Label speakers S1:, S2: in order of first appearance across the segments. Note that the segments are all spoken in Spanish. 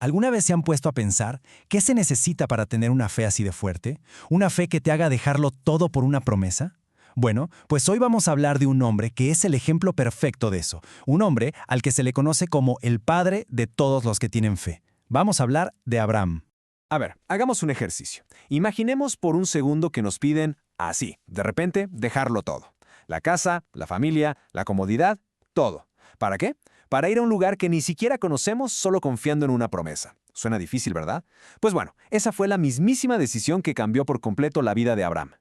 S1: ¿Alguna vez se han puesto a pensar qué se necesita para tener una fe así de fuerte? ¿Una fe que te haga dejarlo todo por una promesa? Bueno, pues hoy vamos a hablar de un hombre que es el ejemplo perfecto de eso. Un hombre al que se le conoce como el padre de todos los que tienen fe. Vamos a hablar de Abraham.
S2: A ver, hagamos un ejercicio. Imaginemos por un segundo que nos piden, así, de repente, dejarlo todo. La casa, la familia, la comodidad, todo. ¿Para qué? Para ir a un lugar que ni siquiera conocemos solo confiando en una promesa. Suena difícil, ¿verdad? Pues bueno, esa fue la mismísima decisión que cambió por completo la vida de Abraham.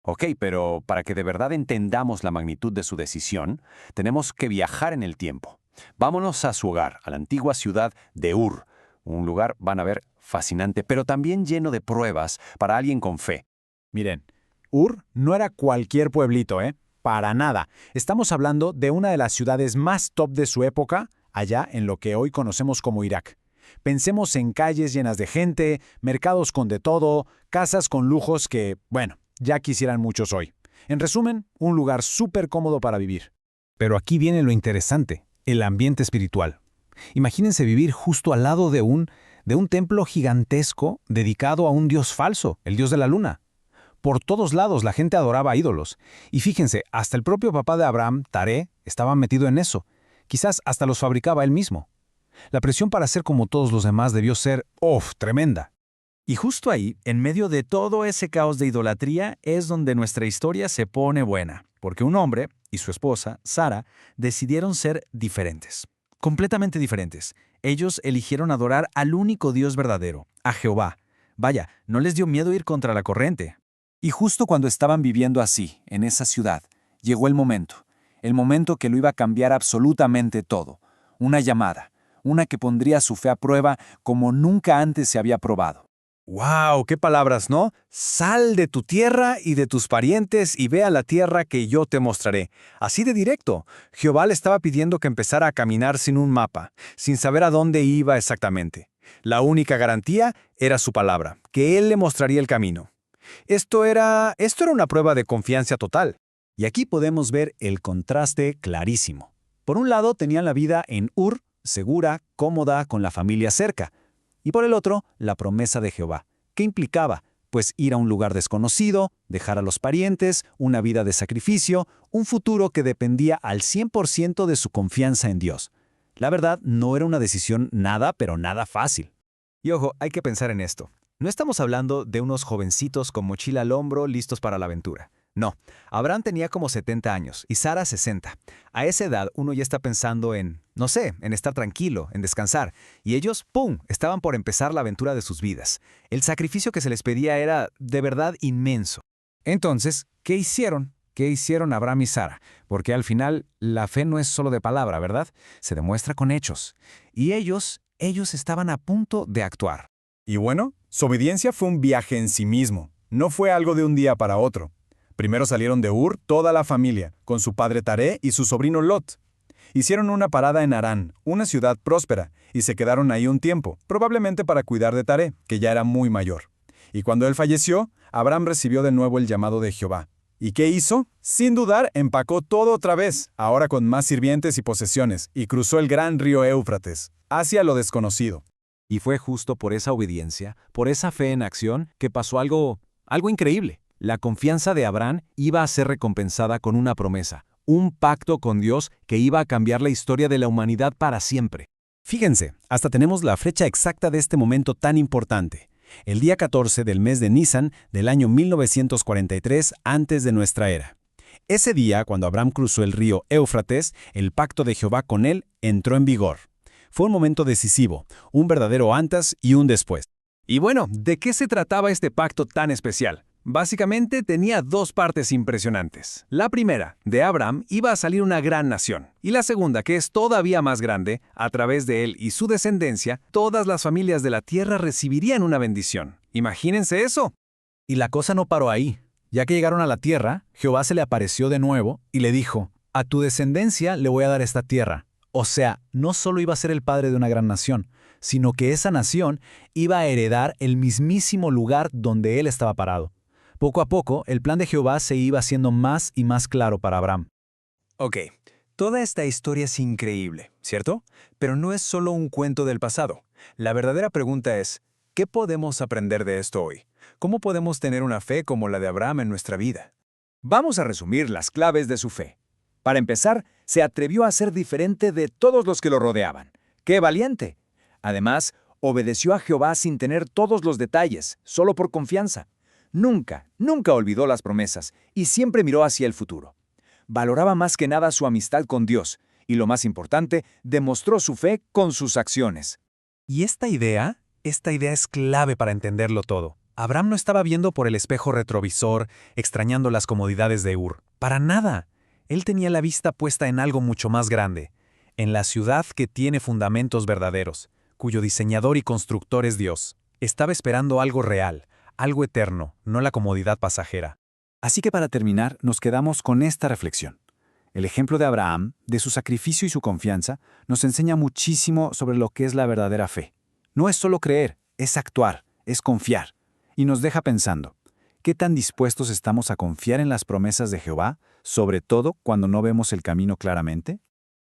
S2: Ok, pero para que de verdad entendamos la magnitud de su decisión, tenemos que viajar en el tiempo. Vámonos a su hogar, a la antigua ciudad de Ur. Un lugar, van a ver, fascinante, pero también lleno de pruebas para alguien con fe.
S3: Miren, Ur no era cualquier pueblito, ¿eh? Para nada. Estamos hablando de una de las ciudades más top de su época, allá en lo que hoy conocemos como Irak. Pensemos en calles llenas de gente, mercados con de todo, casas con lujos que, bueno, ya quisieran muchos hoy. En resumen, un lugar súper cómodo para vivir.
S4: Pero aquí viene lo interesante, el ambiente espiritual. Imagínense vivir justo al lado de un templo gigantesco dedicado a un dios falso, el dios de la luna. Por todos lados la gente adoraba a ídolos. Y fíjense, hasta el propio papá de Abraham, Taré, estaba metido en eso. Quizás hasta los fabricaba él mismo. La presión para ser como todos los demás debió ser, tremenda.
S1: Y justo ahí, en medio de todo ese caos de idolatría, es donde nuestra historia se pone buena. Porque un hombre y su esposa, Sara, decidieron ser diferentes. Completamente diferentes. Ellos eligieron adorar al único Dios verdadero, a Jehová. Vaya, no les dio miedo ir contra la corriente.
S2: Y justo cuando estaban viviendo así, en esa ciudad, llegó el momento que lo iba a cambiar absolutamente todo. Una llamada, una que pondría su fe a prueba como nunca antes se había probado.
S4: ¡Wow! ¡Qué palabras!, ¿no? Sal de tu tierra y de tus parientes y ve a la tierra que yo te mostraré. Así de directo. Jehová le estaba pidiendo que empezara a caminar sin un mapa, sin saber a dónde iba exactamente. La única garantía era su palabra, que él le mostraría el camino. Esto era una prueba de confianza total.
S3: Y aquí podemos ver el contraste clarísimo. Por un lado tenían la vida en Ur, segura, cómoda, con la familia cerca. Y por el otro, la promesa de Jehová. ¿Qué implicaba? Pues ir a un lugar desconocido, dejar a los parientes, una vida de sacrificio, un futuro que dependía al 100% de su confianza en Dios. La verdad, no era una decisión nada, pero nada fácil.
S4: Y ojo, hay que pensar en esto. No estamos hablando de unos jovencitos con mochila al hombro listos para la aventura. No, Abraham tenía como 70 años y Sara 60. A esa edad uno ya está pensando en, no sé, en estar tranquilo, en descansar. Y ellos, ¡pum!, estaban por empezar la aventura de sus vidas. El sacrificio que se les pedía era de verdad inmenso. Entonces, ¿qué hicieron? ¿Qué hicieron Abraham y Sara? Porque al final la fe no es solo de palabra, ¿verdad? Se demuestra con hechos. Y ellos estaban a punto de actuar.
S5: Y bueno, su obediencia fue un viaje en sí mismo. No fue algo de un día para otro. Primero salieron de Ur toda la familia, con su padre Taré y su sobrino Lot. Hicieron una parada en Harán, una ciudad próspera, y se quedaron ahí un tiempo, probablemente para cuidar de Taré, que ya era muy mayor. Y cuando él falleció, Abraham recibió de nuevo el llamado de Jehová. ¿Y qué hizo? Sin dudar, empacó todo otra vez, ahora con más sirvientes y posesiones, y cruzó el gran río Éufrates, hacia lo desconocido.
S4: Y fue justo por esa obediencia, por esa fe en acción, que pasó algo increíble. La confianza de Abraham iba a ser recompensada con una promesa, un pacto con Dios que iba a cambiar la historia de la humanidad para siempre.
S3: Fíjense, hasta tenemos la fecha exacta de este momento tan importante. El día 14 del mes de Nisan del año 1943 antes de nuestra era. Ese día, cuando Abraham cruzó el río Éufrates, el pacto de Jehová con él entró en vigor. Fue un momento decisivo, un verdadero antes y un después.
S4: Y bueno, ¿de qué se trataba este pacto tan especial? Básicamente tenía dos partes impresionantes. La primera, de Abraham iba a salir una gran nación. Y la segunda, que es todavía más grande, a través de él y su descendencia, todas las familias de la tierra recibirían una bendición. Imagínense eso.
S3: Y la cosa no paró ahí. Ya que llegaron a la tierra, Jehová se le apareció de nuevo y le dijo, a tu descendencia le voy a dar esta tierra. O sea, no solo iba a ser el padre de una gran nación, sino que esa nación iba a heredar el mismísimo lugar donde él estaba parado. Poco a poco, el plan de Jehová se iba haciendo más y más claro para Abraham.
S1: Ok, toda esta historia es increíble, ¿cierto? Pero no es solo un cuento del pasado.
S2: La verdadera pregunta es, ¿qué podemos aprender de esto hoy? ¿Cómo podemos tener una fe como la de Abraham en nuestra vida? Vamos a resumir las claves de su fe. Para empezar, se atrevió a ser diferente de todos los que lo rodeaban. ¡Qué valiente! Además, obedeció a Jehová sin tener todos los detalles, solo por confianza. Nunca olvidó las promesas y siempre miró hacia el futuro. Valoraba más que nada su amistad con Dios y, lo más importante, demostró su fe con sus acciones.
S6: Y esta idea es clave para entenderlo todo. Abraham no estaba viendo por el espejo retrovisor, extrañando las comodidades de Ur. Para nada. Él tenía la vista puesta en algo mucho más grande, en la ciudad que tiene fundamentos verdaderos, cuyo diseñador y constructor es Dios. Estaba esperando algo real, algo eterno, no la comodidad pasajera.
S3: Así que para terminar, nos quedamos con esta reflexión. El ejemplo de Abraham, de su sacrificio y su confianza, nos enseña muchísimo sobre lo que es la verdadera fe. No es solo creer, es actuar, es confiar. Y nos deja pensando, ¿qué tan dispuestos estamos a confiar en las promesas de Jehová, sobre todo cuando no vemos el camino claramente?